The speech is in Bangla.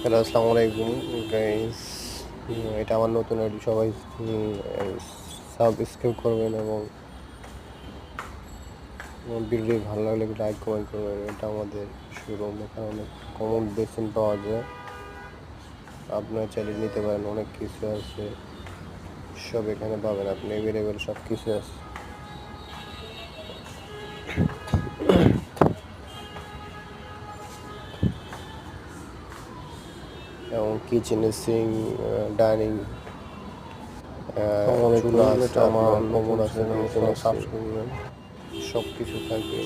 হ্যালো, আসসালামু আলাইকুম গাইস। এটা আমার নতুন আইডি, সবাই সাবস্ক্রাইব করবেন এবং ভিডিও ভালো লাগলে লাইক কমেন্ট করবেন। এটা আমাদের শোরুম, এখানে অনেক কমন বেসিন পাওয়া যায়, আপনারা চাইলে নিতে পারেন। অনেক কিছু আছে, সব এখানে পাবেন, আপনি অ্যাভেলেবেল সব কিছু আছে। এবং কিচেনের সিঙ্ক, ডাইনিং, চুলা আছে, আপনার কমন আছে, নিচে সাবস্ক্রাইব করবেন, সব কিছু থাকবে।